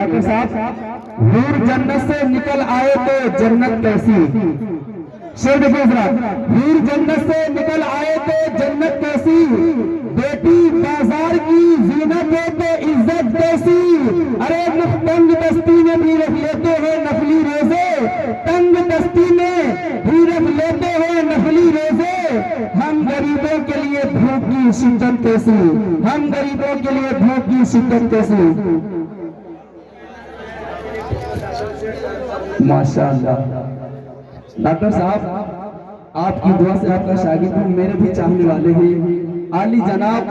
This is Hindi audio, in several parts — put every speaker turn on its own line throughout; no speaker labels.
डॉक्टर साहब, हूर जन्नत से निकल आए तो जन्नत कैसी। शेर देखिए जरा, हूर जन्नत से निकल आए तो जन्नत कैसी, बेटी बाजार की जीनत है तो इज्जत कैसी। अरे तंग दस्ती में भी रख लेते हैं नफली रोजे, तंग दस्ती में भी रख लेते हैं नफली रोजे। हम गरीबों के लिए भूख की शिद्दत कैसी, हम गरीबों के लिए भूख की शिद्दत कैसी। माशाअल्लाह डॉक्टर साहब, आपकी दुआ से आपका शागिर्द हूँ, मेरे भी चाहने वाले हैं। आली जनाब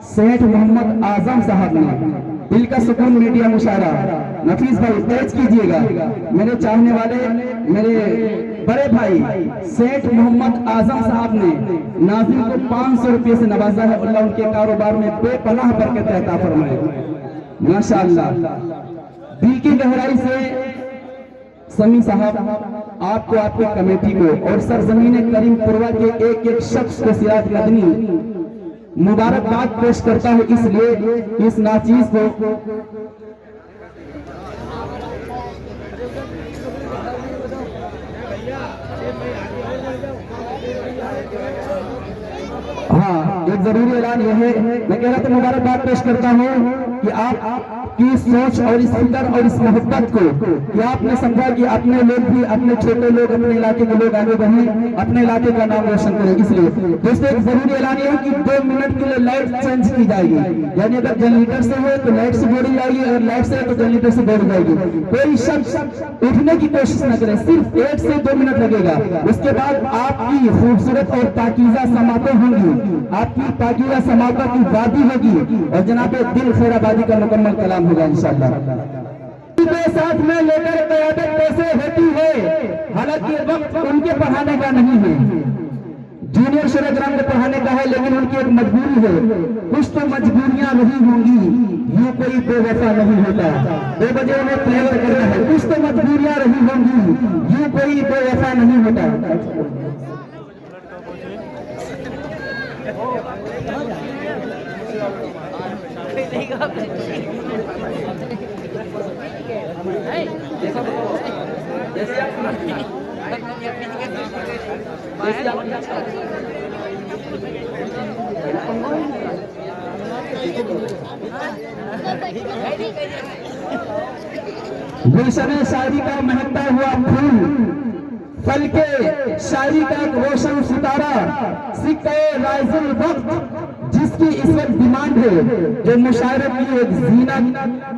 सेठ मोहम्मद आजम साहब ने दिल का सुकून मीडिया मुशायरा, नफीस भाई तेज कीजिएगा। मेरे चाहने वाले मेरे बड़े भाई सेठ मोहम्मद आजम साहब ने नाज़िम को 500 रुपये से नवाजा है। अल्लाह उनके कारोबार में बेपनाह बरकत अता फरमाए। माशाअल्लाह, दिल की गहराई से समी साहब आपको, आपकी कमेटी को और सरजमीन करीमपुरवा के एक एक शख्स को सिराज मदनी मुबारकबाद पेश करता है। इसलिए इस नाचीज को हाँ, एक जरूरी ऐलान यह है, मैं कह रहा था मुबारकबाद पेश करता हूँ कि आप की सोच और इस फिक्र और इस मोहब्बत को कि आपने समझा कि अपने लोग भी, अपने छोटे लोग, अपने इलाके के लोग आगे बढ़े, अपने इलाके का नाम रोशन करें। इसलिए दोस्तों एक जरूरी ऐलान है कि 2 मिनट के लिए लाइट चेंज की जाएगी। यानी अगर जनरेटर से हो तो लाइट से जोड़ी जाएगी, अगर लाइट से है तो जनरेटर से जोड़ी जाएगी। कोई शख्स उठने की कोशिश न करे, सिर्फ 1 से 2 मिनट लगेगा। उसके बाद आपकी खूबसूरत और पाकीज़ा समातें होंगी, आपकी पाकीज़ा समातों की वादी होगी और जनाब दिल खैराबादी का मुकम्मल कलाम होगा इंशाअल्लाह। साथ में लेकर क़यादत कैसे होती है, हालांकि वक्त उनके पढ़ाने का नहीं है, जूनियर शोराग्राम को पढ़ाने का है, लेकिन उनकी एक मजबूरी है। कुछ तो मजबूरियां नहीं होंगी, यूं कोई बेवफा नहीं होता। 2 बजे उन्हें प्लेयर करना है, कुछ तो मजबूरियां रही होंगी, यूं कोई बेवफा नहीं होता। गुलशन शायरी का महकता हुआ फूल, फल के शायरी का एक रोशन सितारा, सिक्के राइजुल वक्त जिसकी इस वक्त डिमांड है, जो मुशायरे की एक जीनत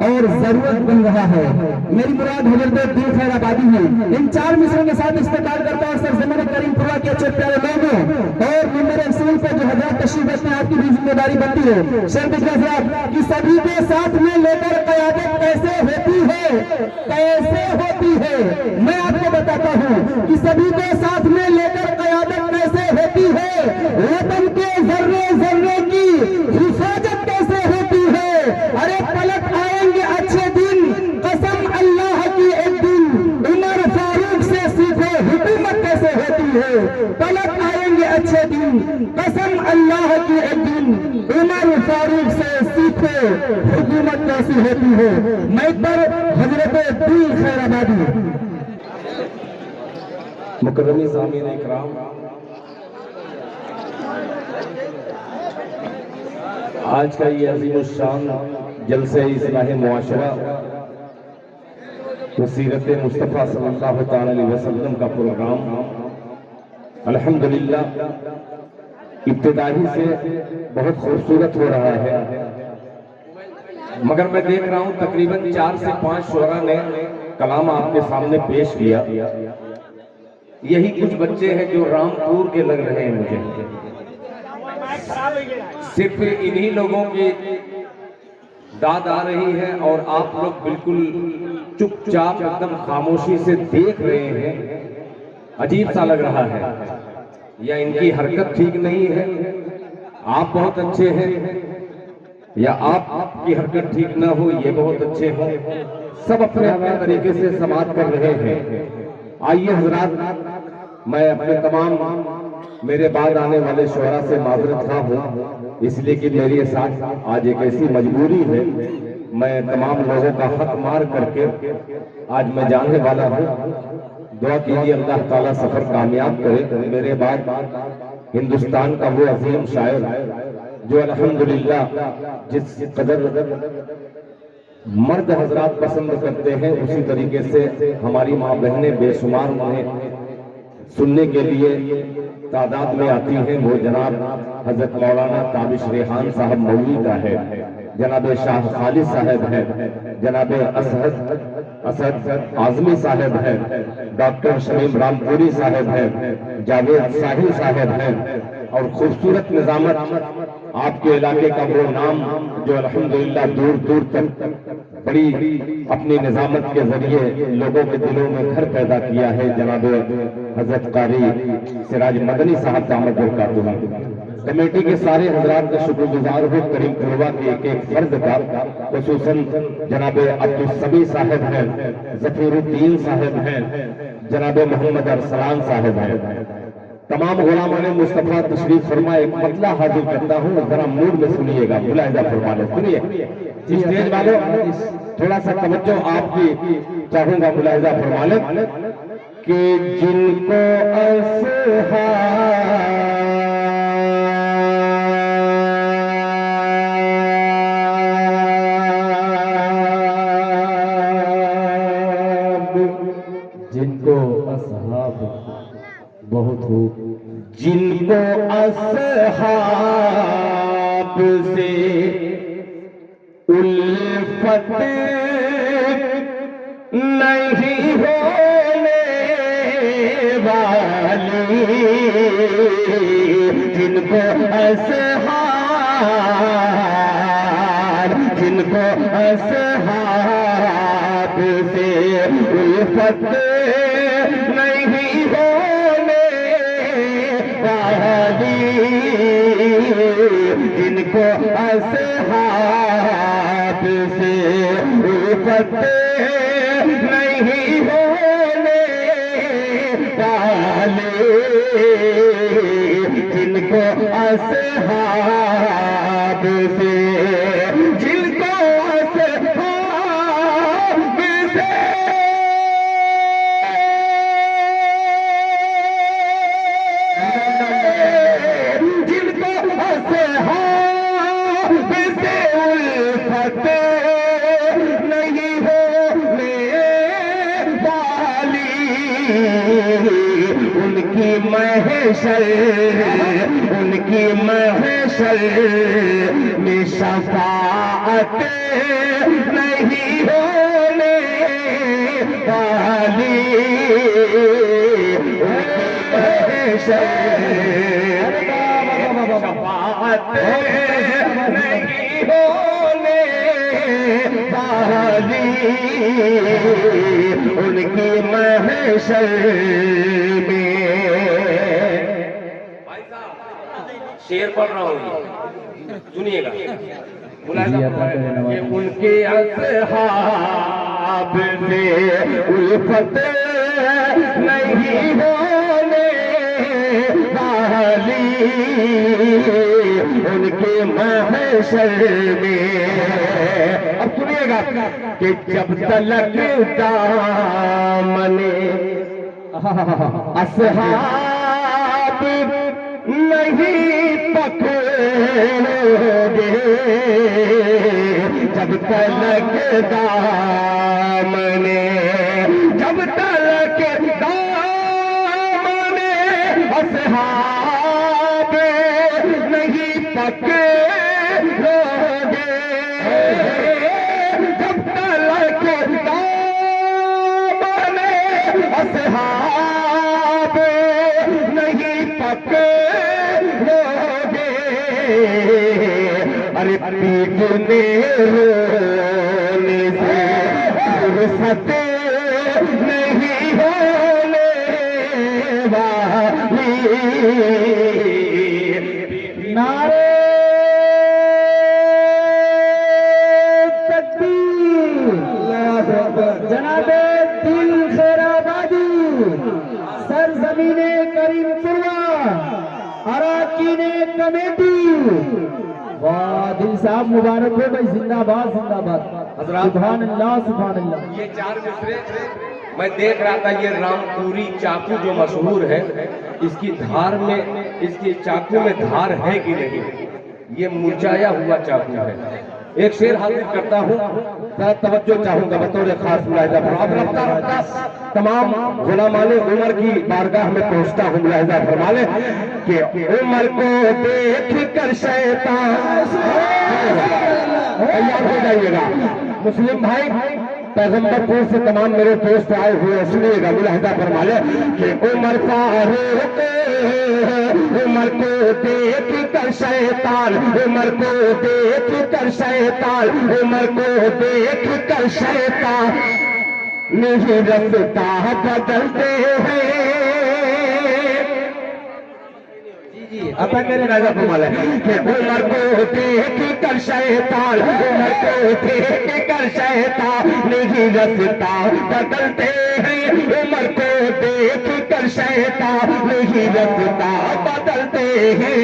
और जरूरत बन रहा है। मेरी मुराद हजरत दिल खैराबादी है। इन 4 मिसरों के साथ इस्तेमाल करता है सरजमीन करीमपुरवा के अच्छे प्यारे लोगों और मेरे रसूल पे जो हजरत तशरीफ रखते हैं, आपकी भी जिम्मेदारी बनती है शेर कि सभी के साथ में लेकर क़यादत कैसे होती है, कैसे होती है। मैं आपको बताता हूँ कि सभी के साथ में लेकर क़यादत कैसे होती है, वतन के जर्रे जर्रे की हिफाजत कैसे होती है। अरे पलट आएंगे अच्छे दिन, कसम अल्लाह की एक दिन, उमर फारूक से सीखो हुकूमत कैसे होती है। पलट आएंगे अच्छे दिन, कसम अल्लाह की एक दिन, उमर फारूक से सीखो हुकूमत कैसी होती है। मैं पर हजरत दिल खैराबादी।
मुकर्रमी सामीन इकराम, आज का ये अज़ीमुश्शान जलसे इस्लाह मुआशरा सीरत मुस्तफ़ा सल्लल्लाहु तआला अलैहि वसल्लम का प्रोग्राम अल्हम्दुलिल्लाह इब्तिदाई से बहुत खूबसूरत हो रहा है, मगर मैं देख रहा हूँ तकरीबन 4 से 5 शोरा ने कलाम आपके सामने पेश किया। यही कुछ बच्चे हैं जो रामपुर के लग रहे हैं मुझे। सिर्फ इन्हीं लोगों की दाद आ रही है और आप लोग बिल्कुल चुपचाप एकदम खामोशी से देख रहे हैं। अजीब सा लग रहा है, या इनकी हरकत ठीक नहीं है। आप बहुत अच्छे हैं या आपकी हरकत ठीक ना हो, ये बहुत अच्छे हो। सब अपने अपने तरीके से समाप्त कर रहे हैं। आइए हजरात, मैं अपने तमाम मेरे बाद आने वाले शोहरा से माजरत खा हूँ, इसलिए कि मेरे साथ आज एक ऐसी मजबूरी है मैं तमाम लोगों का हक मार करके आज मैं जाने वाला हूँ। दुआ कीजिए अल्लाह ताला सफर कामयाब करे। मेरे बाद हिंदुस्तान का वो अजीम शायर जो अल्हम्दुलिल्लाह जिस कदर मर्द हजरात पसंद करते हैं, उसी तरीके से हमारी माँ बहनें बेशुमार उन्हें सुनने के लिए तादाद में आती हैं। वो जनाब हजरत मौलाना ताबिश रेहान साहब मौलवी का है, जनाब शाह खालिद साहब हैं, जनाब असद आजमी साहब हैं, डॉक्टर शमीम रामपुरी साहब हैं, जावेद साहिल साहब हैं। और खूबसूरत निजामत आपके इलाके का वो नाम जो अल्हम्दुलिल्लाह दूर दूर तक बड़ी अपनी निजामत के जरिए लोगों के दिलों में घर पैदा किया है, जनाब हजरत कारी सिराज मदनी साहब दामद बरकातुहू। कमेटी के सारे हजरात का शुक्रगुजार हूँ। करीम कुरबा के एक एक फर्द का, खुसूसन जनाब अब्दुल समी साहब हैं, जफीरुद्दीन साहब हैं, जनाब मोहम्मद अरसलान साहब हैं, तमाम गुलामान मुस्तफा तशरीफ फरमा। एक मतला हाजिर करता हूँ, जरा मूड में सुनिएगा, मुलाहिजा फरमा ले। सुनिए स्टेज वालों, थोड़ा सा तवज्जो आपकी चाहूंगा, मुलाहिजा फरमा ले कि जिनको असहाब बहुत हो, जिनको असहाब से उल्फत नहीं होने वाली, जिनको असहाब से उल्फत नहीं होने वाली, जिनको असहाब से उल्फत नहीं होने वाली, जिनको असहाब से उनकी महशर में शफाअत नहीं होने वाली, शफाअत नहीं होने वाली, उनकी महशर में। शेर पढ़ रहा हूँ, सुनिएगा, उनके असहाब से उल्फत नहीं होने वाली, उनके महशर में। अब सुनिएगा कि जब तलक दामने असहाब नहीं पकड़ोगे, जब तलक दामने, जब तलक दामने असहाब नहीं पकड़ोगे, जब तलक दामने असहाब नहीं पकड़ोगे, अरे पीटने रोने से फुर्सत नहीं होने वाली, नारे तकबीर, जनाबे दिल खैराबादी, सरजमीने करीम पुरवा, अराकीने कमेटी, वाह दिल साहब मुबारक हो भाई, जिंदाबाद जिंदाबाद। हजरात
सुभान अल्लाह सुभान अल्लाह।
ये 4 मिसरे मैं देख रहा था, ये रामपुरी चाकू जो मशहूर है, इसकी धार में, इसकी चाकू में धार है कि नहीं, ये मुरझाया हुआ चाकू है। एक शेर हाजिर करता हूँ, तवज्जो चाहूंगा बतौर खास मुलाहिजा। अब रफ्ता रफ्ता तमाम गुलामाने उमर की बारगाह में पहुंचता हूँ। मुलाहिजा फरमा ले कि उमर को देख कर शैतान, तैयार हो जाइएगा मुस्लिम भाई, पैगंबरपुर से तमाम मेरे दोस्त आए हुए, सुनिएगा मुलाहिजा फरमा ले कि उमर फारूक, उमर को देख कर शैतान, उमर को देख कर शैतान, उमर को देख कर शैतान नहीं रफ्ता बदलते हैं। अता मेरे राजा फरमाले कि उमर को देख कर शैतान, उमर को देख कर शैतान नहीं रफ्ता बदलते हैं। उमर को देख कर शैतान नहीं रफ्ता बदलते हैं।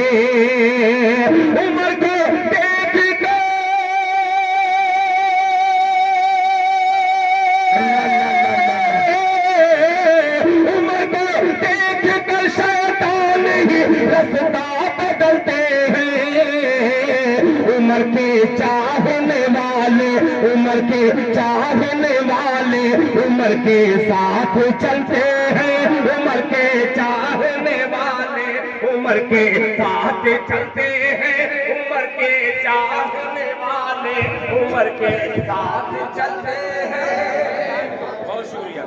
उमर को देख कर, उमर को देख कर शैतान नहीं रफ्ता बदलते हैं। उमर के चाहने वाले, उमर के चाहने वाले उमर के साथ चलते हैं। उमर के चाहने वाले उमर के साथ चलते हैं। उमर के चाहने वाले उमर के साथ चलते हैं। बहुत शुक्रिया,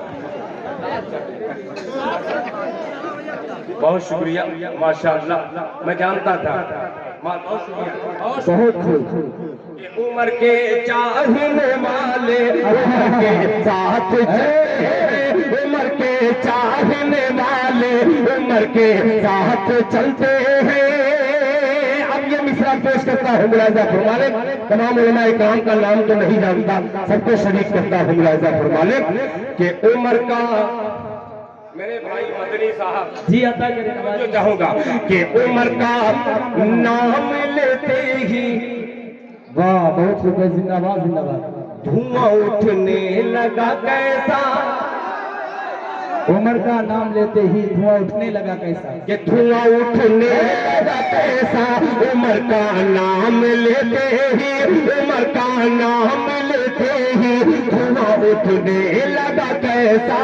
बहुत शुक्रिया, माशाअल्लाह। मैं जानता था, बहुत शुक्रिया, बहुत खूब। उमर के चाहने वाले उमर के साथ चलते हैं। उमर के चाहने वाले उमर के साथ चलते हैं। अब ये मिसरा पेश करता हूँ मुलाहिजा फरमाले, तमाम उलमाए इकराम का नाम तो नहीं जानता, सबको शरीक करता हूँ मुलाहिजा फरमाले कि उमर का, मेरे भाई मदनी साहब
जी अता करें,
जो चाहूंगा कि उमर का नाम लेते ही,
वाह बहुत खूब, जिंदाबाद जिंदाबाद।
धुआं उठने लगा कैसा,
उमर का नाम लेते ही धुआं उठने लगा कैसा,
कि धुआं उठने लगा कैसा। उमर का नाम लेते ही, उमर का नाम लेते ही धुआं उठने लगा कैसा।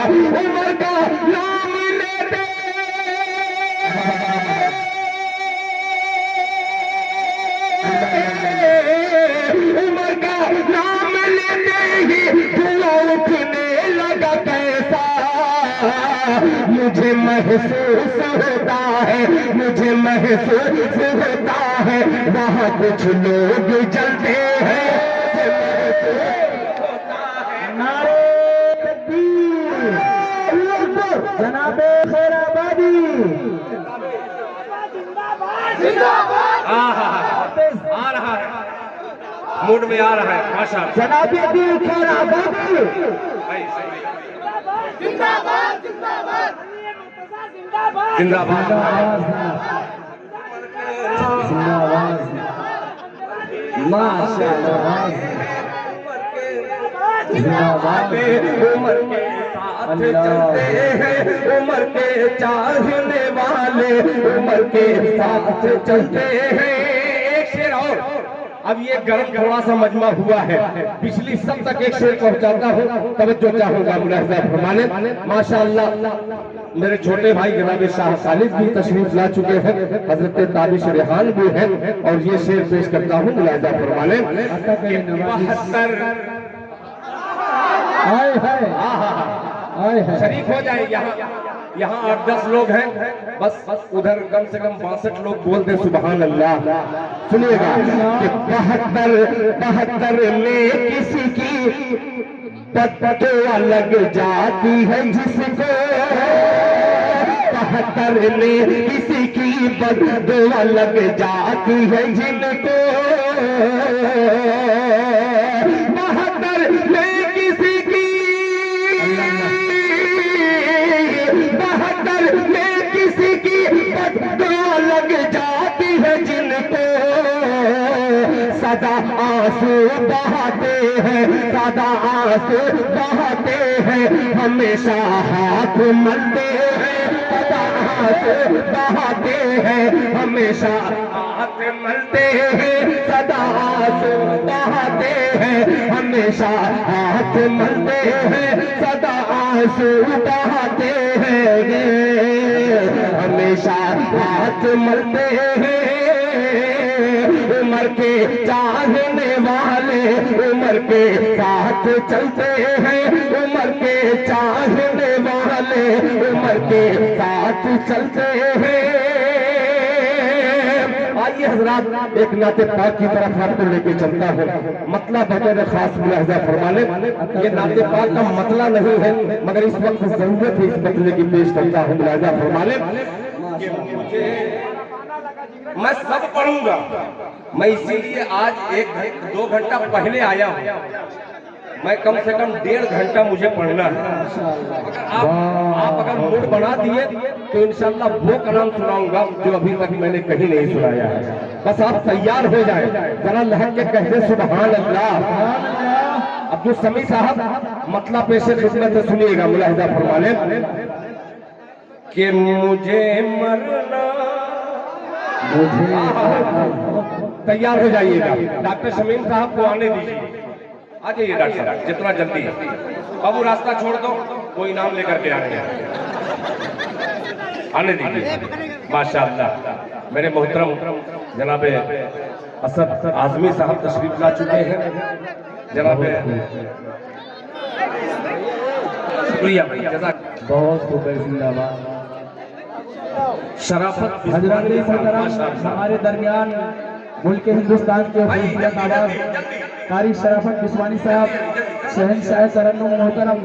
उमर का नाम लेते, उमर का नाम लेते ही धुआं उठने लगा कैसा। मुझे महसूस होता है, मुझे महसूस होता है वहाँ कुछ लोग जलते हैं।
नारे तकबीर, जनाबे खैराबादी
आ रहा है, मूड में आ रहा है, माशाअल्लाह।
जनाबे दिल खैराबादी,
जिंदाबाद जिंदाबाद जिंदाबाद
जिंदाबाद।
जिंदाबाद माशाअल्लाह, जिंदाबाद।
उमर के साथ चलते हैं, उमर के चाहने वाले उमर के साथ चलते हैं। एक शेर और, अब ये गर्म थोड़ा सा मजमा हुआ है, पिछली सब तक एक शेर पहुंचाता हूँ, तवज्जो चाहूंगा मुलाहिजा फरमाने। माशाअल्लाह मेरे छोटे भाई जनाब शाह खालिद भी तशरीफ ला चुके हैं, हजरत ताबिश रेहान भी हैं, और ये शेर पेश करता हूँ मुलाहिजा फरमाने। 72
हाय हाय हाय हाय,
शरीक हो जाए। यहाँ 8-10 लोग हैं, बस उधर कम से कम 62 लोग बोल दे सुभान अल्लाह। सुनिएगा कि 72 में किसी की बददुआ लग जाती है जिसको, 72 में किसी की बददुआ लग जाती है जिनको, 72 में किसी की, 72 में किसी की बददुआ लग जाती है जिनको,
सदा आंसू बहाते हैं, सदा आंसू बहाते हैं, हमेशा हाथ मलते हैं, सदा आंसू बहाते हैं, हमेशा हाथ मलते हैं, सदा आंसू बहाते हैं, हमेशा हाथ मलते हैं, सदा आंसू बहाते हैं, हमेशा हाथ मलते हैं। उम्र के चाहने वाले उम्र के साथ चलते हैं, उम्र के चाहने वाले उम्र के साथ चलते हैं। आइए हजरात एक नाते पाक की तरफ आपको लेके चलता हूँ, मतलब वगैरह खास मुलाहजा फरमा ले। ये नाते पाक का मतला नहीं है, मगर इस वक्त जरूरत है इस मतले की पेश करता हूँ, मुलाहजा फरमा ले। मैं सब पढ़ूंगा, मैं इसीलिए आज 1-2 घंटा पहले आया हूँ। मैं कम से कम 1.5 घंटा मुझे पढ़ना है। आप अगर मूड बना दिए तो इंशाल्लाह वो कलाम सुनाऊंगा जो अभी तक मैंने कहीं नहीं सुनाया है। बस आप तैयार हो जाए, जरा लहक के कहते सुभान अल्लाह। अब्दुल समी साहब मतलब पेशे खिदमत से सुनिएगा, मुलाहिजा फरमा लें कि मुझे मरना, तैयार हो जाइएगा। डॉक्टर शमीम साहब को आने दीजिए, आ जाइए डॉक्टर साहब जितना जल्दी है। बाबू रास्ता छोड़ दो, कोई नाम लेकर के आने दीजिए। माशाअल्लाह मेरे मोहतरम जनाब असद आजमी साहब तशरीफ ला चुके हैं। जनाब शुक्रिया भाई, जज़ाक
बहुत खूब जिंदाबाद।
शराफत
हजरत मोहतरम हमारे दरमियान मुल्क हिंदुस्तान के खूबसूरत आवाज कारी शराफत बिस्वानी साहब, शहंशाह तरन्नुम मोहतरम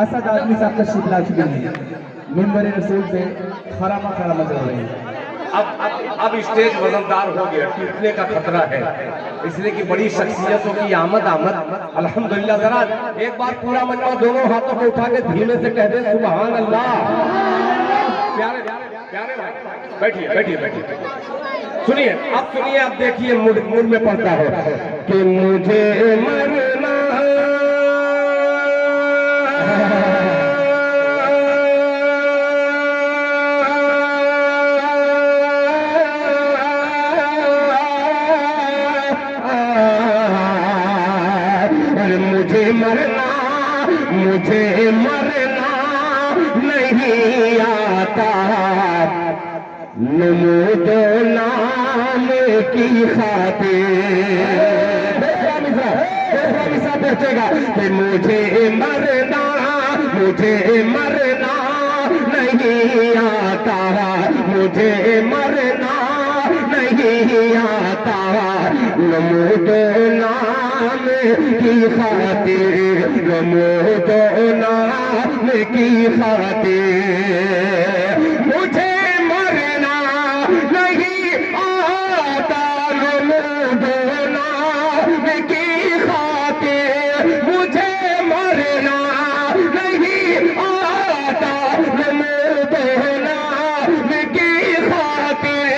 असद आजमी साहब तशरीफ ला चुके हैं। मिंबर रसूल से खरामा खरामा चल रही है।
अब स्टेज वजनदार हो गया, टूटने का खतरा है, इसलिए कि बड़ी शख्सियतों की आमद अल्हम्दुलिल्लाह। जरा एक बार पूरा मजमा दोनों हाथों को उठा के धीमे से कह दे सुभान अल्लाह। प्यारे प्यारे भाई बैठिए बैठिए बैठिए, सुनिए अब सुनिए, अब देखिए मूड में पड़ता है कि मुझे मरना मुझे मरना नहीं आता, नमूदो नाम की खातिर बचेगा कि मुझे मरना नहीं आता, मुझे मरना नहीं आता, नमूदो नाम की खातिर, नमूदो नाम की खातिर, मुझे मरना नहीं आता, नमूदो नाम की खातिर, मुझे मरना नहीं आता, नमूदो नाम की खातिर,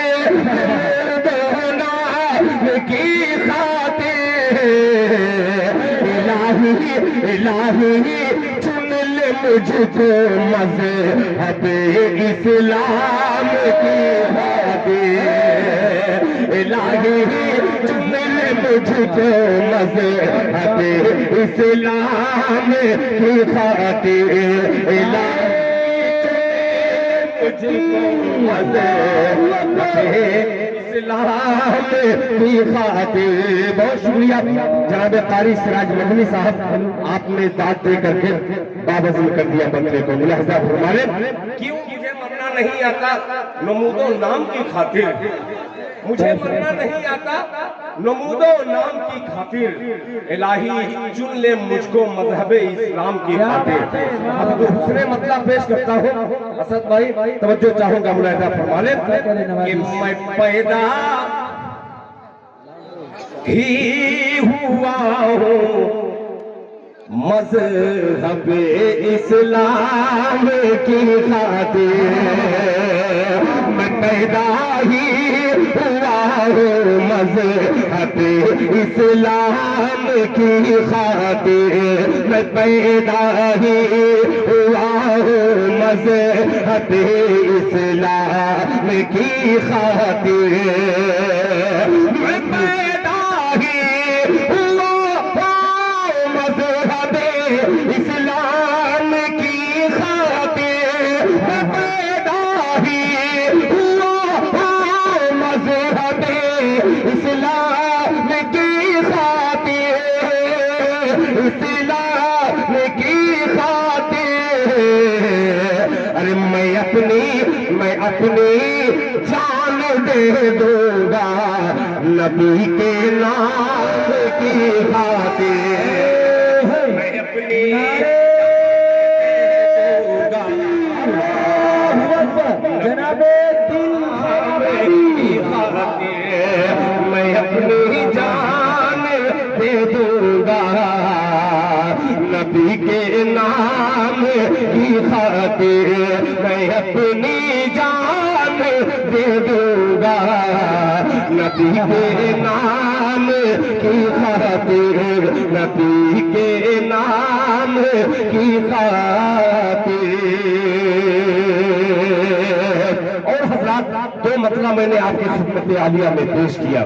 नमूदो नाम की खातिर। इलाही चुन ले मुझको मज़हब इस्लाम की खातिर, इलाही चुन ले मुझको मज़हब इस्लाम की खातिर, इलाही मुझको मज़हब इस्लाम की खातिर। बहुत शुक्रिया जनाब कारी सिराज मदनी साहब, आपने दाद दे करके बावजूद कर दिया बंदे को, मुलाहिजा फरमा लें। क्यों मुझे मरना नहीं आता, नमूदो नाम की खातिर, मुझे मरना नहीं आता, नमूदो नाम की खातिर, इलाही चुन ले मुझको मजहब इस्लाम की खातिर। अब दूसरे मतलब पेश करता हूँ, असद भाई तवज्जो चाहूंगा, मुलाहिजा फरमा लें कि मैं पैदा ही हुआ हूँ मज़हब इस्लाम की खातिर, मैं पैदा ही हुआ
मज़हब इस्लाम की खातिर मैं पैदा ही हुआ हूँ, मज़हब इस्लाम की खातिर मैं पैदा ही हुआ हूँ, मज़हब इस्लाम की खातिर मैं पैदा ही हुआ हूँ, मज़हब इस्लाम की खातिर, इस्लाम की खातिर। अरे मैं अपनी जान दे दूंगा नबी के नाम की खातिर, मैं अपनी
जनाबे दिल
मैं अपनी जान दे दूंगा नबी के नाम की खातिर, मैं अपनी जान दे दूंगा नबी के नाम की खातिर, नबी के नाम की खातिर। और हज़रात दो मतला मैंने आपकी खिदमत आलिया में पेश किया,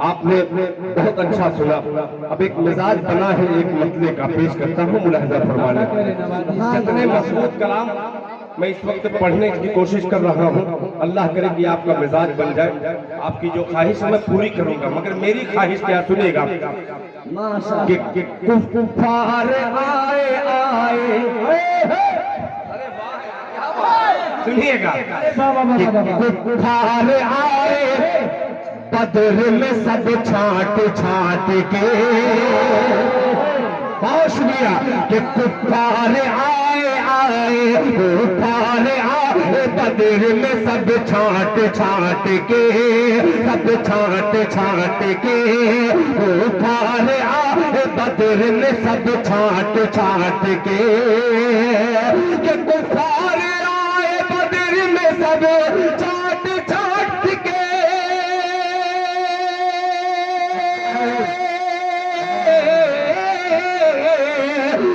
आपने बहुत अच्छा सुना। अब एक मिजाज बना है एक मतले का, पेश करता हूँ, मुलाहिजा फरमाना। जितने मजबूत कलाम मैं इस वक्त पढ़ने की कोशिश कर रहा हूँ, अल्लाह करे कि आपका मिजाज बन जाए। आपकी जो ख्वाहिश मैं पूरी करूंगा, मगर मेरी ख्वाहिश क्या सुनेगा कि कुफार आए आए, सुनिएगा, कुफार आए बदर में सब छाट छाट के, बहुत शुक्रिया, कि कुफार आए आए, कुफार आए बदर में सब छाट छाट के, सब छाट छाट के, कुफार आए बदर में सब छाट छाट के, कि कुफार आए बदर में सब छाट छाट के,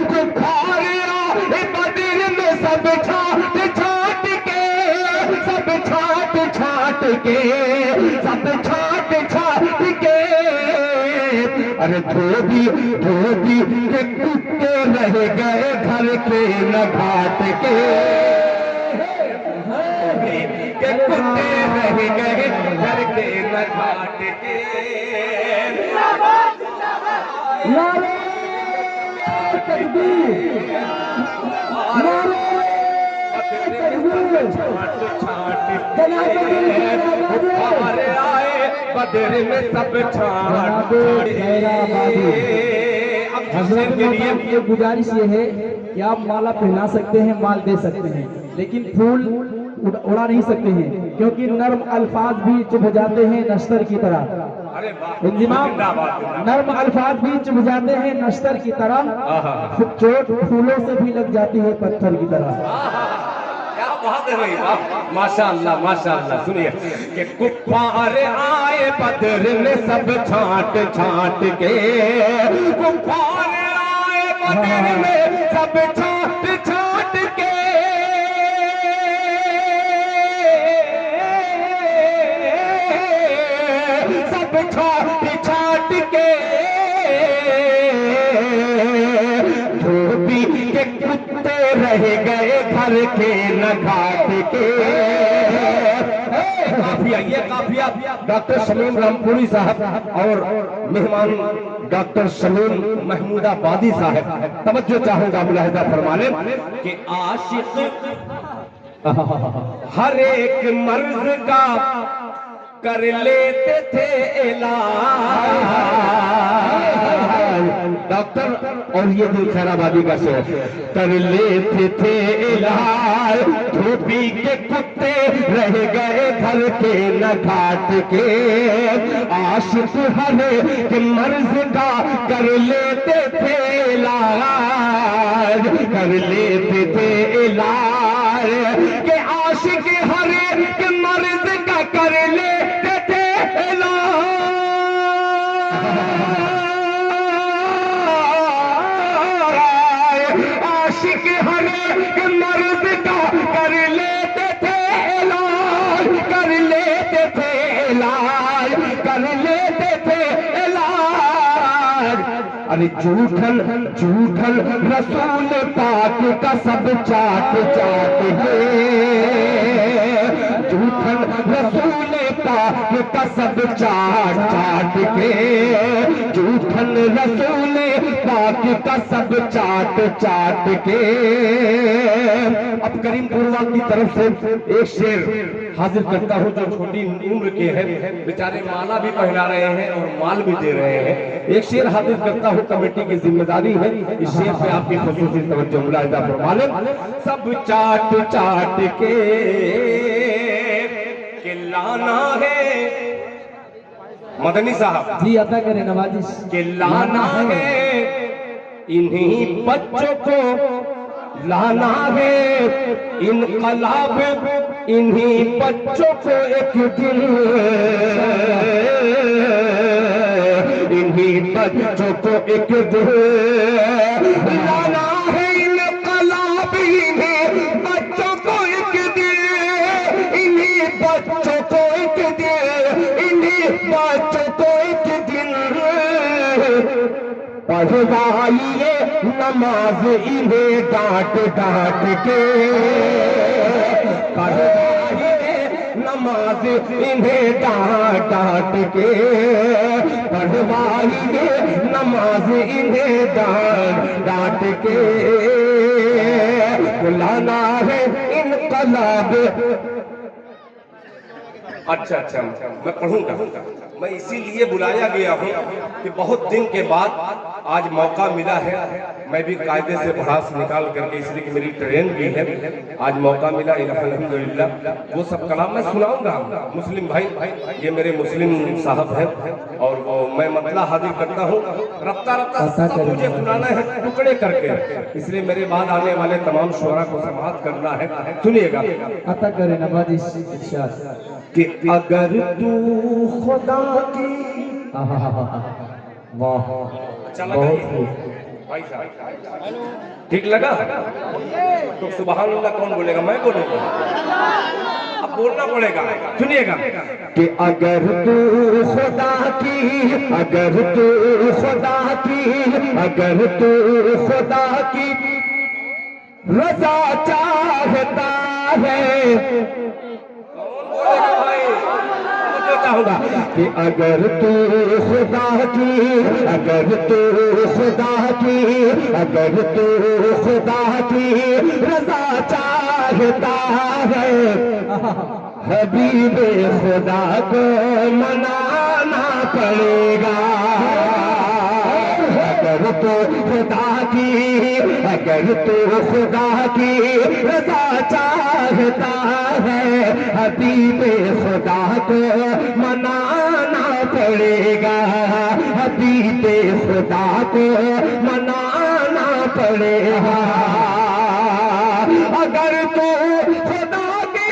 कुफार आए बदर में सब छाट छाट के, सब छाट छाट के, सब छाट छाट के। अरे धोबी धोबी के कुत्ते रह गए घर के न घाट के, कुत्ते रह गए घर के न घाट के।
नारे तकबीर, नारे तकबीर, जनाबे दिल
आए बदर में सब छाट।
हज़रत के लिए ये गुजारिश ये है कि आप माला पहना सकते हैं, माल दे सकते हैं, लेकिन फूल उड़ा नहीं सकते हैं, क्योंकि नर्म अल्फाज भी चुभ जाते हैं नश्तर की तरह। इंजिमाम, नर्म अल्फाज भी चुभ जाते हैं नश्तर की तरह, चोट फूलों से भी लग जाती है पत्थर की तरह।
क्या बात है भाई, माशाअल्लाह माशाअल्लाह। सुनिए कि कुफार आए बदर में सब छाट छाट के, कुफार आए बदर में सब छाट छाट के, सब छाट छाट के। धोबी के कुत्ते रह गए घर के न घाट के। काफिया, ये काफिया डॉक्टर शमीम रामपुरी साहब और मेहमान डॉक्टर शमीम महमूदाबादी साहब, तवज्जो चाहूंगा, मुलाहिजा फरमा लें कि आशिक हर एक मर्ज का कर लेते थे इलाज। डॉक्टर और ये दिल खैराबादी का शेर, कर लेते थे इलाज, धोबी के कुत्ते रह गए घर के न घाट के। आशिक हर एक मर्ज का कर लेते थे इलाज, कर लेते थे इलाज, के आशिक हर एक मर्ज का कर लेते थे अरे झूठन झूठन रसूल पाक का सब चाट चाट है, झूठन रसूल पाक का सब चाट चाट के, झूठन रसूल पाक का सब चाट चाट के। अब करीम पुरवा की तरफ से एक शेर हाजिर करता हूँ जो छोटी उम्र के हैं, बेचारे माला भी पहना रहे हैं और माल भी दे रहे हैं। एक शेर हाजिर करता हूँ, कमेटी की जिम्मेदारी है, इस शेर पे आपकी खुसूसी तवज्जो मुलाहिजा फरमा लें। सब चाट चाट के लाना है मदनी साहब
जी, अता करें नवाजिश।
के लाना है इन्हीं बच्चों को, लाना है इनकलाब इन्हीं बच्चों को एक दिन, इन्हीं बच्चों को एक दिन लाना है, इनकलाब इन्हीं बच्चों को एक दिन, इन्हीं बच्चों को एक दिन, इन्हीं बच्चों को एक दिन पढ़वाइए नमाज इन्हें डांट डांट के, पढ़वाइए नमाज इन्हें डांट डांट के, पढ़वाइए नमाज इन्हें डांट डांट के। बुलाना है इनकलाब। अच्छा अच्छा, मैं पढ़ूंगा। मैं इसीलिए बुलाया गया हूँ कि बहुत दिन के बाद आज मौका मिला है, मैं भी कायदे से भड़ास निकाल करके, इसलिए कि मेरी ट्रेन भी है, आज मौका मिला अल्हम्दुलिल्लाह। वो सब कलाम मैं सुनाऊंगा। मुस्लिम भाई, ये मेरे मुस्लिम साहब हैं और वो मैं मतला हाजिर करता हूँ, रफ्ता रफ्ता सब मुझे सुनाना है टुकड़े करके, इसलिए मेरे बाद आने वाले तमाम शुरा को समाअत करना है। सुनिएगा।
अता करें नवाजिश इरशाद।
कि अगर तू खुदा की,
वाह,
अच्छा लगा
बहुत
ये?
खूब।
भाई साहब ठीक लगा तो सुभान अल्लाह कौन बोलेगा? मैं बोलूंगा, अब बोलना पड़ेगा। सुनिएगा कि अगर तू खुदा की, अगर तू खुदा की, अगर तू खुदा की रजा चाहता है, चाहूंगा कि अगर तू खुदा की, अगर तू खुदा की, अगर तू खुदा की रजा चाहता है, हबीबे खुदा को मनाना पड़ेगा। अगर तू खुदा की, अगर तू खुदा की रजा चाहता है, हबीबे खुदा को मनाना पड़ेगा, हबीबे खुदा को मनाना पड़ेगा। अगर तू खुदा की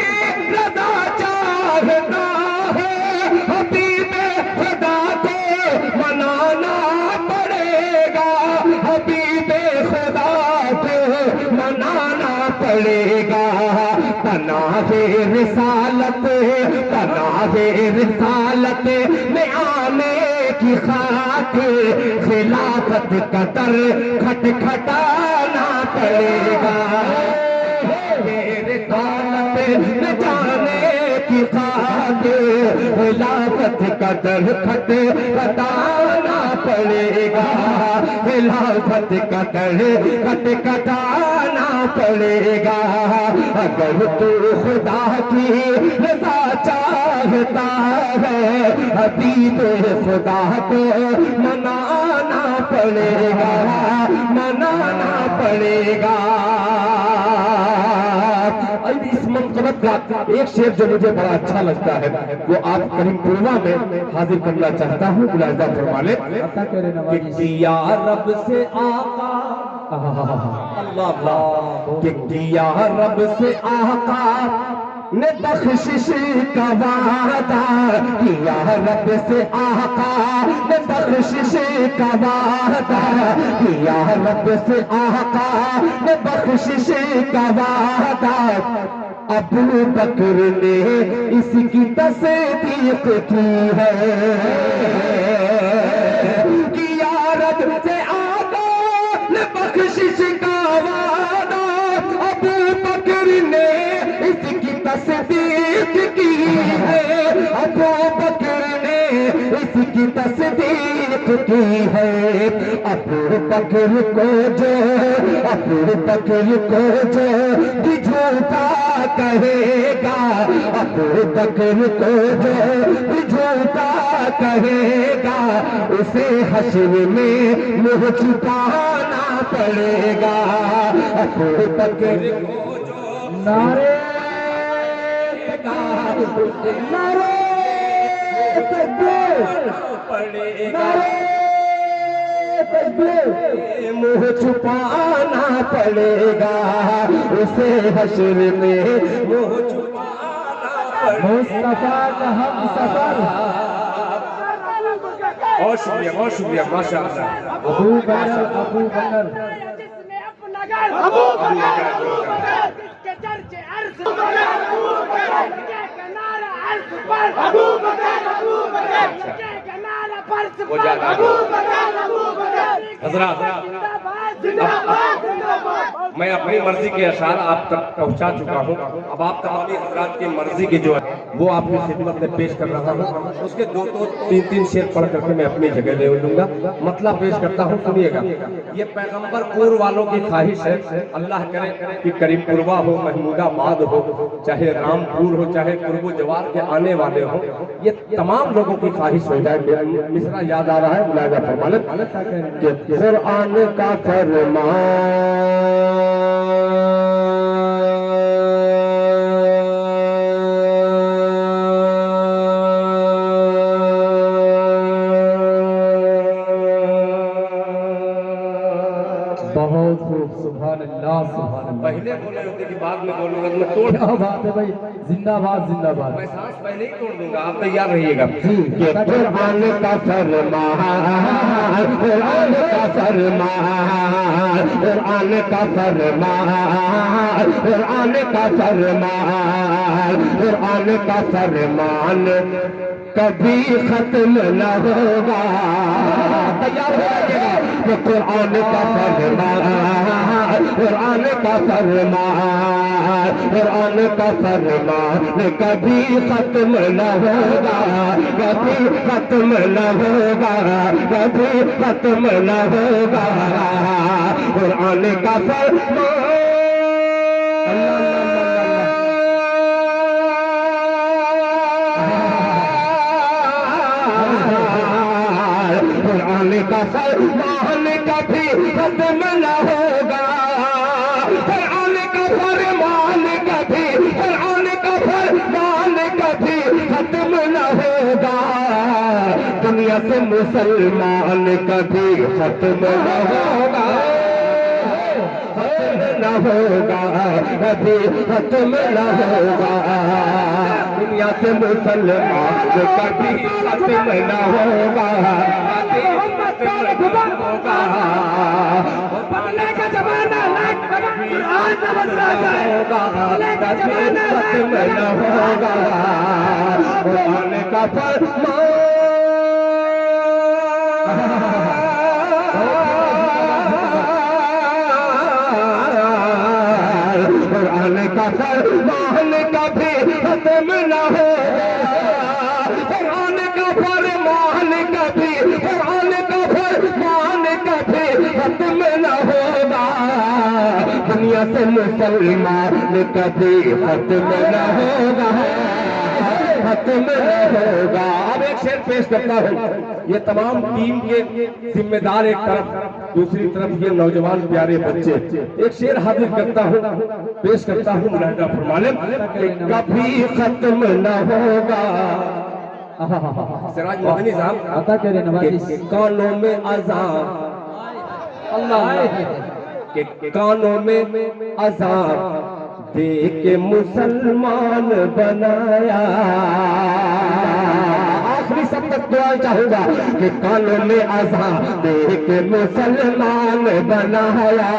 रजा चाहता है, हबीबे खुदा को मनाना पड़ेगा, हबीबे खुदा को मनाना पड़ेगा। पनाहे रिसालत, पनाहे रिसालत में आने की खातिर खिलाफत का दर खटखटाना पड़ेगा। रिसालत में जाने की खातिर खिलाफत का दर खटखटाना पड़ेगा, खिलाफत का दर खटखटाना पड़ेगा। अगर तू खुदा की रजा चाहता है, हबीब खुदा को मनाना पड़ेगा, मनाना पड़ेगा। इस मनक़बत का एक शेर जो मुझे बड़ा अच्छा लगता है वो आप करीम पुरवा में हाजिर करना चाहता हूँ, मुलाहिजा फरमा लें।
अता करें नवाजिश।
कि या रब से आका, अल्लाह अल्लाह, कि या रब से आका ने बख्शिश का वादा किया, रब से आका ने बख्शिश का वादा किया, रब से आका ने बख्शिश का वादा। अबू बकर ने इसकी तस्दीक की है कि या रब से ने बख्शिश का वादा अबू बकर ने इसकी तस्दीक की है, अबू बकर ने इसकी तस्दीक की है। अबू बकर को जो भी झूठा कहेगा, अबू बकर को जो भी झूठा कहेगा, उसे हश्र में मुंह छुपाना पड़ेगा। अबू बकर को जो
नारे
नारे तकबीर पड़ेगा, मुंह छुपाना पड़ेगा, उसे हश्र में मुंह छुपाना पड़ेगा।
मुस्तफा का हम सफर
बहुत शुक्रिया माशाअल्लाह।
अबू बकर
जिसने अपना घर अबू बकर जिसके चर्चे अर्श पर के किनारा अर्श पर अबू बकर के किनारा फर्श
वो
पर
ज्यादा
अबू बकर
हजरात,
जिंदाबाद जिंदाबाद जिंदाबाद।
मैं अपनी मर्जी के अशार आप तक पहुंचा चुका हूं। अब आप तमामी हजरात की मर्जी की जो है वो आपकी खिदमत में पेश कर रहा हूं। उसके दो तीन शेर पढ़ करके मैं अपनी जगह ले लूंगा, मतलब पेश करता हूं, सुनिएगा। ये पैगंबर पूर्व वालों की ख्वाहिश है, अल्लाह करे कि करीब कुरबा हो, महमूदाबाद हो, चाहे रामपुर हो, चाहे कुर्बो जवार के आने वाले हो, ये तमाम लोगों की ख्वाहिश हो जाए। मिसरा याद आ रहा है, मुलाहिजा फरमाने कि कुरान का
बहुत खूब, सुभान अल्लाह सुभान अल्लाह।
पहले बोले होते कि बाद में बोलूंगा तो मैं तोड़
क्या बात है भाई, जिंदाबाद जिंदाबाद।
मैं सांस पहले ही तोड़ दूंगा, आप तैयार रहिएगा।
कि कुरान का फरमान, कुरान का फरमान, कुरान का फरमान, कुरान का फरमान, कुरान का फरमान कभी खत्म न होगा। तैयार हो जाइएगा। तो कुरान का फरमान, कुरान का फरमान, कुरान का फरमान कभी खत्म न होगा, कभी खत्म न होगा, कभी खत्म न होगा। कुरान का फरमान कुरान का फरमान कभी खत्म न होगा, कुरान का फरमान कभी, कुरान का फरमान कभी खत्म न होगा। दुनिया से मुसलमान कभी खत्म न होगा, खत्म न होगा, कभी खत्म न होगा। दुनिया से मुसलमान कभी खत्म न होगा,
बदले का जमाना कुरान न बदला जाएगा, बदले का जमाना
खत्म न होगा। कुरान का फरमान, कुरान का फरमान कभी खत्म न होगा, कुरान का फरमान कभी, कुरान का फरमान कभी खत्म न होगा। दुनिया से मुसलमान कभी खत्म न होगा, खत्म न होगा। अब एक शेर पेश करता हूँ, ये तमाम टीम के जिम्मेदार एक तरफ, दूसरी तरफ ये नौजवान प्यारे बच्चे। एक शेर हाजिर करता हूँ, पेश करता हूँ, मुलाहिजा फरमाने कभी खत्म न होगा। सिराज मदनी साहब
अता करे नवाजी।
के कानों में अज़ान, अल्लाह के कानों में अज़ान दे के मुसलमान बनाया। आखिरी सब तक दुआ चाहूंगा कि कानों में अज़ान दे के मुसलमान बनाया,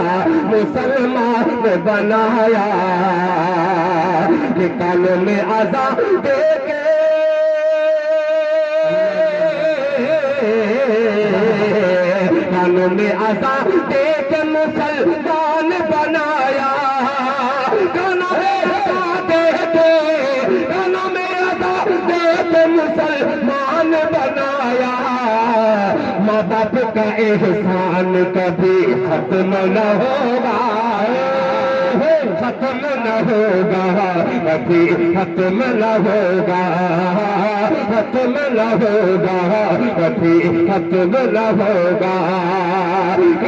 मुसलमान बनाया। कि कानों में अज़ान दे के कानों में अज़ान दे के जहान बनाया, माँ बाप का एहसान कभी खत्म न होगा, खत्म न होगा, कभी खत्म न होगा, खत्म न होगा, कभी खत्म न होगा।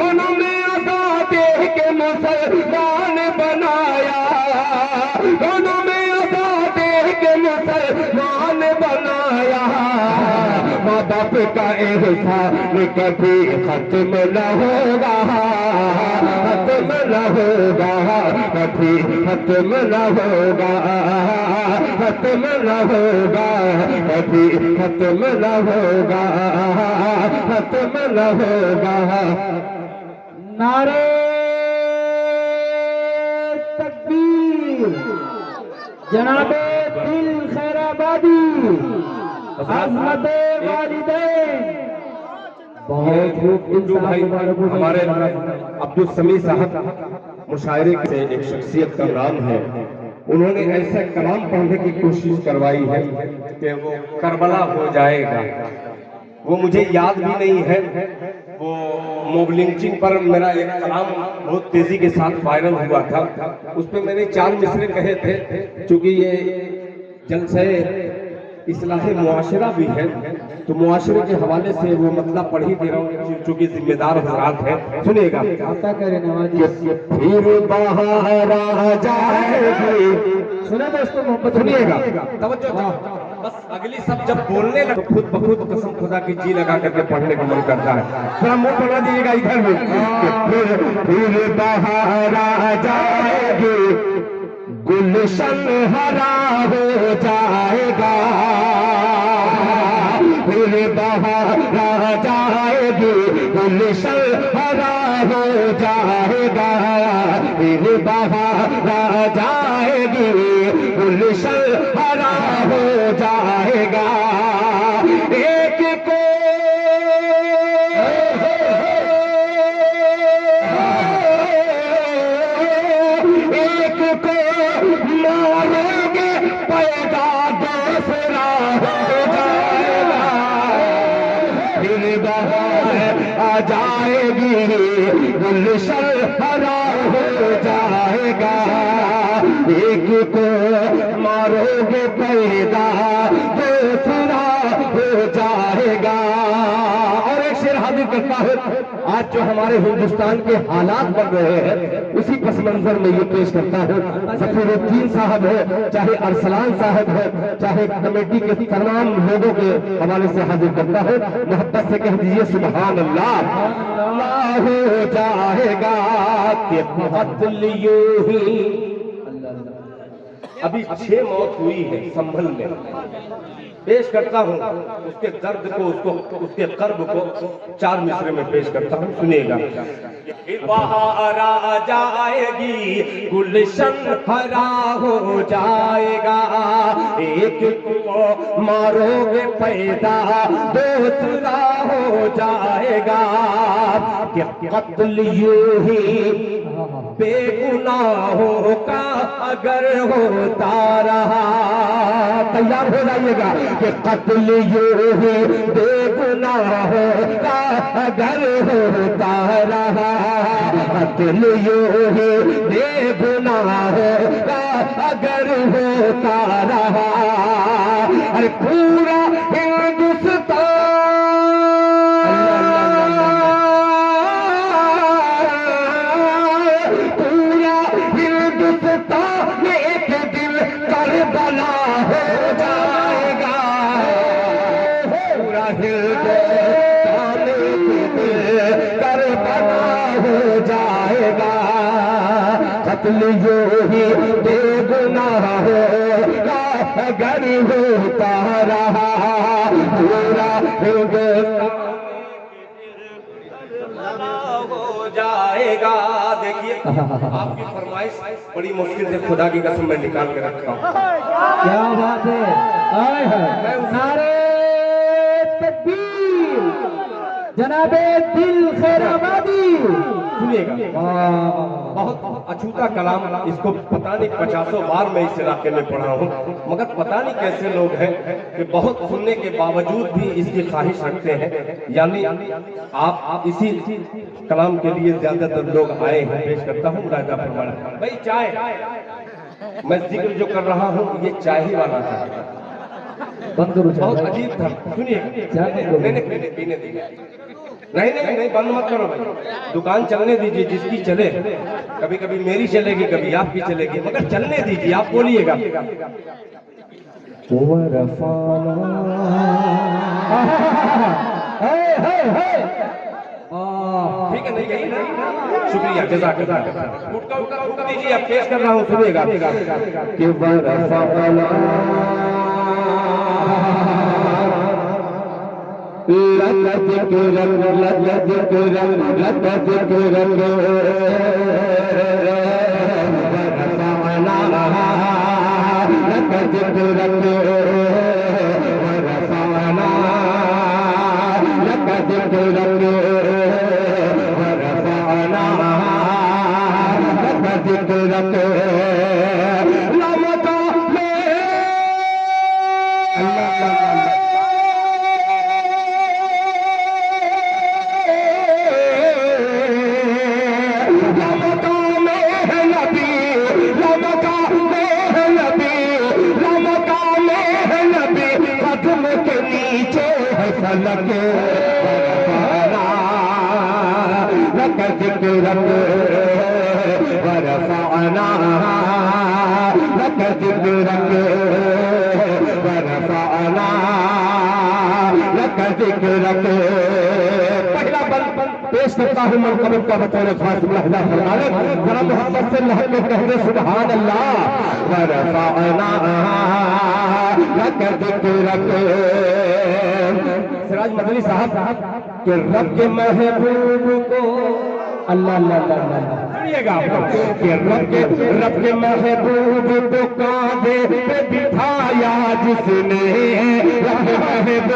उन्होंने आजादी के मुसलमान बनाया, उन्होंने आजादी के मुसलमान बनाया, माँ बाप का एहसान कभी खत्म न होगा, खत्म न होगा, कभी खत्म न होगा, खत्म न होगा, कभी खत्म न होगा, खत्म न होगा।
नारे तकबीर, जनाबे दिल खैराबादी, अज़मत वालिदैन। बहुत
उर्दू भाई हमारे अब्दुल समी साहब मुशायरे से एक शख्सियत का नाम है, उन्होंने ऐसा कलाम पढ़ने की कोशिश करवाई है कि वो करबला हो जाएगा। वो मुझे याद भी नहीं है, वो मोब लिंचिंग पर मेरा एक कलाम बहुत तेजी के साथ वायरल हुआ था, उस पर मैंने 4 मिसरे कहे थे। चूंकि ये जलसे इस्लाह मुआशरा भी है, तो मुआशरे के हवाले से वो मतलब पढ़ ही दे रहा हूँ, चूंकि जिम्मेदार हजरात है। सुनिएगा।
आता करे नवाजी।
फिर बाहर आ जाएगी,
सुना दोस्तों मोहब्बत,
सुनिएगा, तवज्जो। बस अगली सब जब बोलने लगे खुद ब खुद कसम खुदा की जी लगा करके पढ़ने का मन करता है। थोड़ा मुंह बना दीजिएगा इधर में। फिर बाहर आ जाएगी, गुलशन हरा हो जाएगा, फिर बाहर आ जाएगी, गुलशन हरा हो जाएगा, फिर बाहर आ जाएगी, गुलशन हरा हो जाएगा। एक को एक को मारोगे पैदा दूसरा हो जाएगा, फिर बाहर आ जाएगी, गुलशन हरा हो जाएगा। एक को मारोगे पैदा दूसरा हो जाएगा। और एक शेर हाजिर करता है, आज जो हमारे हिंदुस्तान के हालात बन रहे हैं उसी पस मंजर में ये पेश करता है। ज़फ़रुद्दीन साहब है, चाहे अरसलान साहब है, चाहे कमेटी के तमाम लोगों के हवाले से हाजिर करता है। मोहब्बत से कह दीजिए सुभान अल्लाह। अल्लाह हो जाएगा कि कत्ल यूं ही। अभी 6 मौत हुई है संभल में, पेश करता हूँ उसके दर्द को, उसके कर्ब को 4 मिसरे में पेश करता हूँ। सुनिएगा। बाहर आ जाएगी, गुलशन हरा हो जाएगा, एक को मारोगे पैदा दूसरा हो जाएगा, कि कत्ल यूं ही बेगुनाहों का अगर होता रहा। तैयार हो जाइएगा कि कत्ल यूं ही बेगुनाहों का अगर होता रहा, कत्ल यूं ही बेगुनाहों का अगर होता रहा। अरे पूरा हिंदुस्तान, एक दिन करबला हो जाएगा, पूरा हिंदुस्तान एक दिन करबला हो जाएगा। कत्ल यूं ही बेगुनाहों का अगर होता रहा, पूरा हिंदुस्तान हो जाएगा। देखिए आपकी फरमाइश बड़ी मुश्किल से खुदा की कसम में निकाल के रखा हूँ।
क्या बात है। आए है नारे तकबीर, जनाबे दिल खैराबादी।
सुनिएगा, बहुत अछूता कलाम, इसको पता नहीं 50 बार मैं इस इलाके में पढ़ा हूँ, मगर पता नहीं कैसे लोग हैं कि बहुत सुनने के बावजूद भी इसकी ख्वाहिश रखते हैं। यानी आप इसी कलाम के लिए ज्यादातर लोग आए हैं। पेश करता हूँ मुलाहिजा फरमाना। भाई चाय, मैं जिक्र जो कर रहा हूँ ये चाय ही वाला था,
बंद करो
बहुत अजीब था। सुनिए, पीने दीजिए। नहीं, बंद मत करो भाई, दुकान चलने दीजिए, जिसकी चले। कभी कभी मेरी चलेगी, कभी आपकी चलेगी, मगर चलने दीजिए। आप बोलिएगा ठीक है, नहीं यही ना? शुक्रिया, जज़ाकल्लाह। उठका दीजिए, आप पेश कर रहा हूँ, सुनिएगा पहला बल पेश करता हूँ मनकबत का बतौर खास मुलाहिजा फरमाने। जरा मोहब्बत से लहर में कह दे सुभान अल्लाह। सिराज मदनी साहब के रब के महबूब को अल्लाह सुनिएगा कि रब के महबूब को कांधे पे बिठाया जिसने, रब के महबूब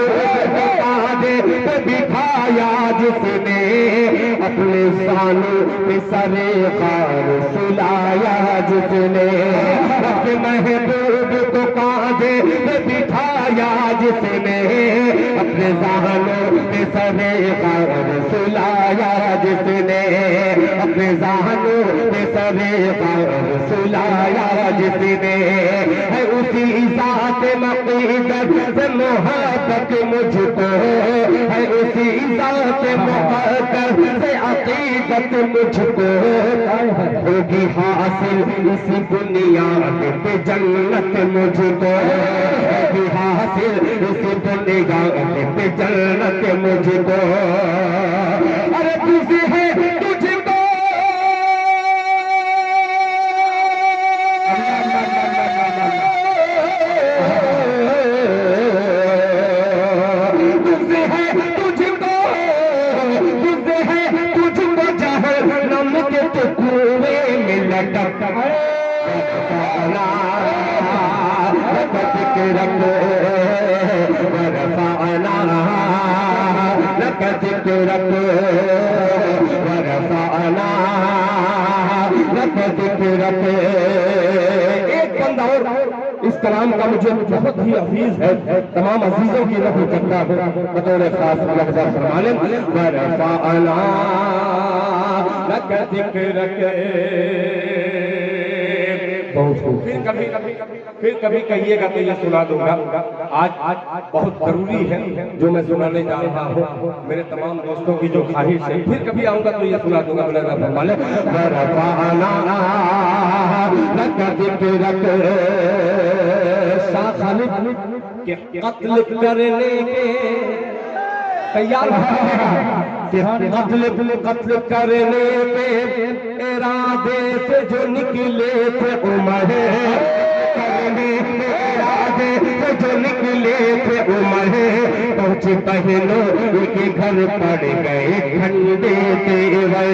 को कांधे पे बिठाया जिसने, अपने सानों पे सरे खार सुलाया जिसने, रब के महबूब को कांधे पे बिठाया जिसने, अपने सानों पे सरे खार सुलाया जिसने, अपने जहानों पे सरे खार सुलाया जिसने, है उसी ज़ात मक़ीदत से मोहब्बत मुझको, है उसी ज़ात मुक़द्दस से अक़ीदत मुझको, होगी हासिल इसी बुनियाद पे जन्नत मुझको, होगी हासिल इसी बुनियाद पे जन्नत मुझको। अरे तुझे है तुझको जहन्नम के कुएं में लटक एक बंदा और इस कलाम का मुझे बहुत ही हफीज है, तमाम अजीजों की नकल करता हूँ बतौर खास मुलाहिजा फरमाने। फिर कभी कहिएगा तो ये सुना दूंगा। आज बहुत जरूरी है जो मैं सुनाने जा रहा हूँ, मेरे तमाम दोस्तों की जो ख्वाहिश है। फिर कभी आऊंगा तो ये सुना दूंगा। शाह खालिद के कत्ल करने के तैयार कत्ल करने पे इरादे से जो निकले थे उमर, इरादे से जो निकले थे उमर, पहुंचे पहलों के घर पड़ गए ठंडे तेवर,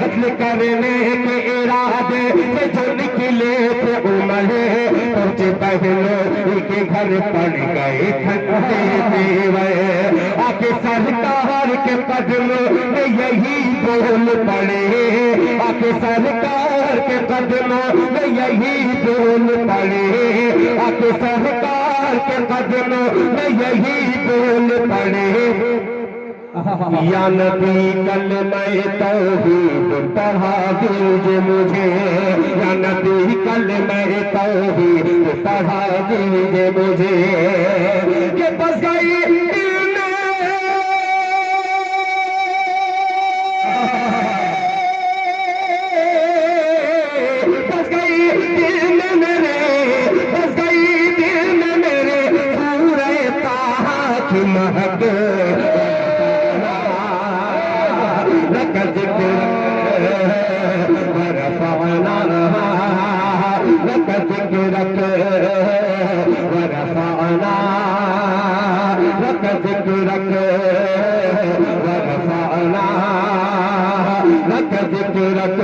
कत्ल करने के इरादे से जो निकले थे उमर, पहुंचे पहलों के के घर पड़ गए ठंडे देवर, आके सरकार के कदम में यही बोल पड़े, आके सरकार के कदम में यही बोल पड़े, आके सरकार के कदम में यही बोल पड़े। या नबी कल मैं तौहीद पढ़ा दीजिए मुझे, या नबी कल मैं तौहीद पढ़ा दीजिए मुझे, कि बस गई दिल में, बस गई दिल में मेरे, बस गई दिल में मेरे सूरे ताहा की महक, लक ज़िक्र वरफ़अना, लक ज़िक्रक वरफ़अना, लक ज़िक्रक वरफ़अना, लक ज़िक्रक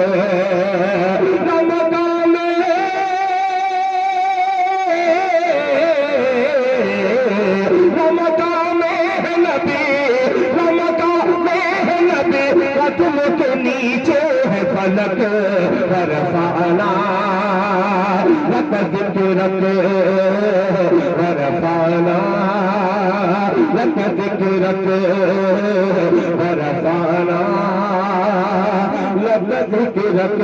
रमज़ान में नबी, रमज़ान में नबी कदम के नीचे है फलक, वरफ़अना लक ज़िक्रक वरफ़अना, लक ज़िक्रक वरफ़अना, लक ज़िक्रक।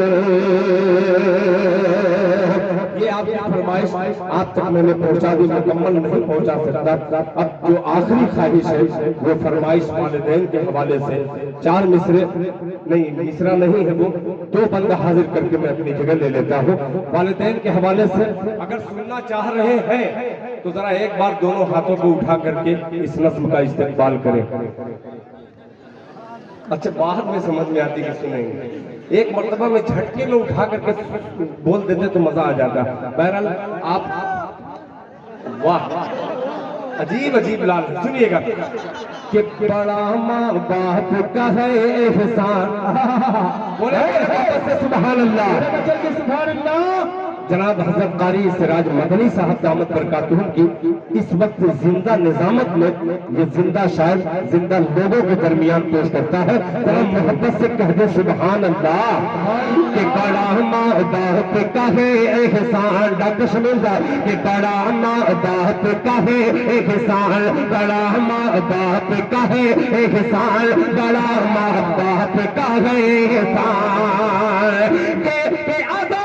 ये आपकी फरमाइश आप तक मैंने पहुंचा दी, मुकम्मल नहीं पहुंचा सकता। अब जो आखिरी ख्वाहिश है वो फरमाइश वालिदैन के हवाले से 4 मिसरे नहीं, मिसरा नहीं है वो, 2 बंद हाजिर करके मैं अपनी जगह ले लेता हूँ। वालिदैन के हवाले से अगर सुनना चाह रहे हैं तो जरा एक बार दोनों हाथों को उठा करके इस नज़्म का इस्तेमाल करें। अच्छा, बाद में समझ में आती कि सुनेंगे, एक मर्तबा में झटके में उठा करके बोल देते तो मजा आ जाता। बहरहाल आप, वाह अजीब अजीब लाल, सुनिएगा कि बड़ा माँ बाप का है एहसान, बोले सुभान अल्लाह, सुभान अल्लाह। जनाब हज़रत कारी सिराज मदनी साहब दामत बरकातुहुम की इस वक्त जिंदा निजामत में ये जिंदा शायर जिंदा लोगों के दरमियान पेश करता है। जरा मोहब्बत से कह दे सुभान अल्लाह, कि बड़ा माँ बाप का है एहसान, डॉक्टर शमील कि बड़ा माँ बाप का है एहसान, बड़ा माँ बाप का है एहसान, बड़ा माँ बाप का है एहसान, के आज़ाद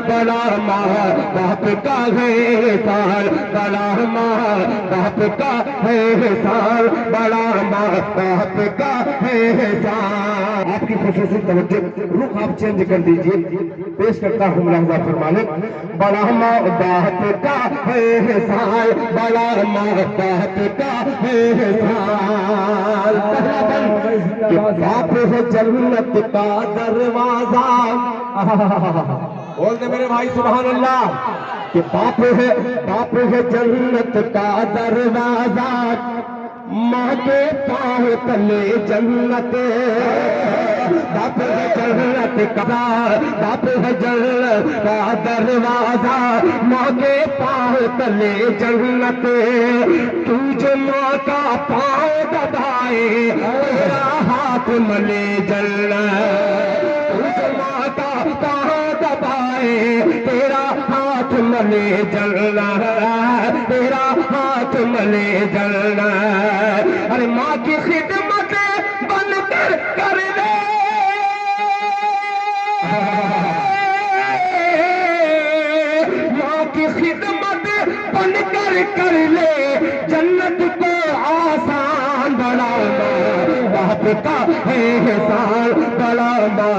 बड़ा माँ बाप का है साल, बड़ा माँ बाप का है साल, बड़ा माँ बाप का है साल। आपकी खुसूसी तवज्जो, रुख आप चेंज कर दीजिए, पेश करता हूँ मुलाहजा फरमाने। बड़ा माँ बाप का है साल, बड़ा माँ बाप का है साल। बाप है जन्नत का दरवाजा, बोल दे मेरे भाई सुभान अल्लाह, कि बाप है जन्नत का दरवाजा, माँ के पाँव तले जन्नत, बाप है जन्नत का, बाप है जन्नत का दरवाजा, माँ के पाँव तले जन्नत, तू जो माँ का पाँव दबाए तेरा हाथ मले जन्नत, तू जो माँ का पाँव दबाए तेरा हाथ मले जलना, तेरा हाथ मले जलना। अरे माँ की खिदमत बनकर कर ले, माँ की खिदमत बनकर कर ले, जन्नत को आसान बड़ा माँ बाप का है एहसान, बड़ा माँ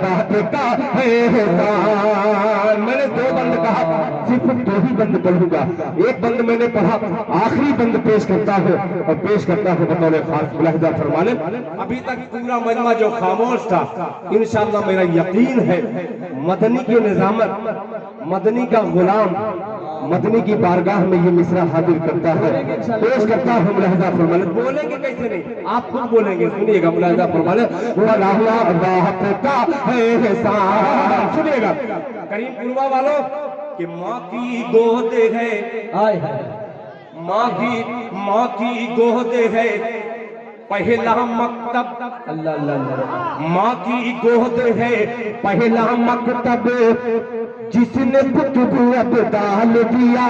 बाप का है एहसान। मैंने 2 बंद कहा, सिर्फ 2 ही बंद पढ़ूंगा, एक बंद मैंने पढ़ा, आखिरी बंद पेश करता है और पेश करता है बतौर खास मुलाहिजा फरमा लें। अभी तक पूरा मजमा जो खामोश था, इंशाअल्लाह मेरा यकीन है मदनी की निजामत, मदनी का गुलाम मदनी की बारगाह में ये मिसरा हाजिर करता है, पेश करता है मुलाहिजा फरमा लें। बोलेंगे कैसे नहीं, आप खुद बोलेंगे, सुनिएगा मुलाहिजा फरमा लें। बाप का है एहसान, सुनिएगा करीम पुरवा वालों कि माँ की गोद है, माँ की गोद है पहला मकतब,
अल्लाह अल्लाह
माँ की गोद है पहला मकतब, जिसने कुतुब अब डाल दिया।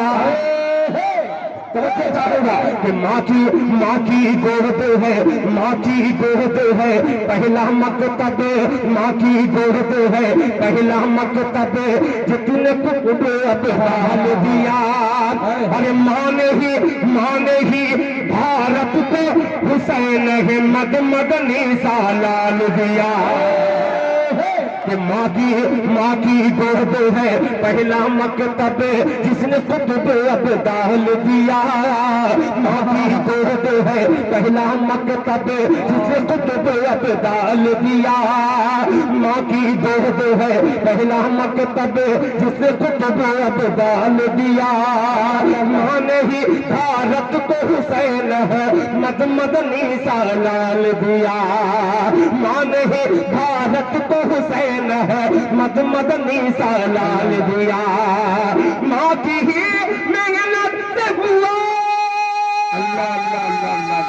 कि माँ की गोद है, माँ की गोद है पहला मकतब, माँ की गोद है पहला मकतब, जितने कुतुब अब डाल दिया। अरे माँ ने ही भारत को हुसैन अहमद मदनी सालाल दिया। कि माँ की गोद है पहला मकतब, जिसने कुतुब अब डाल दिया। माँ की गोद है पहला मकतब, जिसने कुतुब अब डाल दिया। माँ की गोद है पहला मकतब, जिसने कुतुब अब डाल दिया। माँ ने ही भारत को हुसैन है मदनी सालाल दिया। माँ ने ही भारत को हुसैन है मदनी सालाल दिया। माँ की ही मेहनत से हुआ, अल्लाह अल्लाह अल्लाह,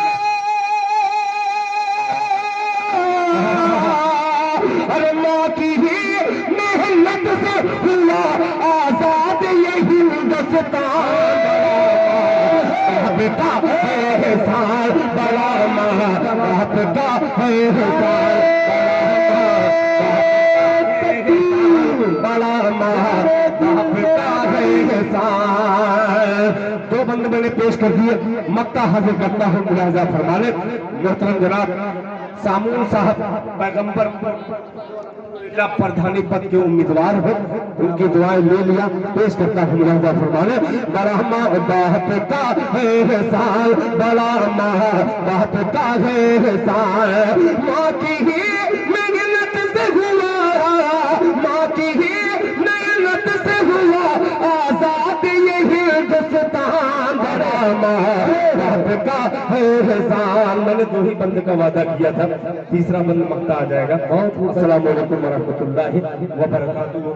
अरे माँ की ही मेहनत से हुआ आजाद ये हिंदुस्तान। बेटा है एहसान, बड़ा माँ बाप का है एहसान, बड़ा माँ बाप का है एहसान। 2 बंद मैंने पेश कर दिए, मक्ता हाजिर करता हूँ मुलाहिजा फरमा लें। मोहतरम जनाब सामून साहब पैगंबर प्रधानी पद के उम्मीदवार हैं, उनकी दुआएं ले लिया, पेश करता हूँ मुलाहिजा फरमा लें। बड़ा माँ बाप का है एहसान, बड़ा माँ बाप का है एहसान। माँ की ही मेहनत से हुआ, माँ की ही मेहनत से हुआ आजाद ये हिंदुस्तान। बड़ा माँ बाप का है एहसान। मैंने 2 ही बंद का वादा किया था, तीसरा बंद मक्ता आ जाएगा। अस्सलाम वालेकुम व रहमतुल्लाहि व बरकातुहू।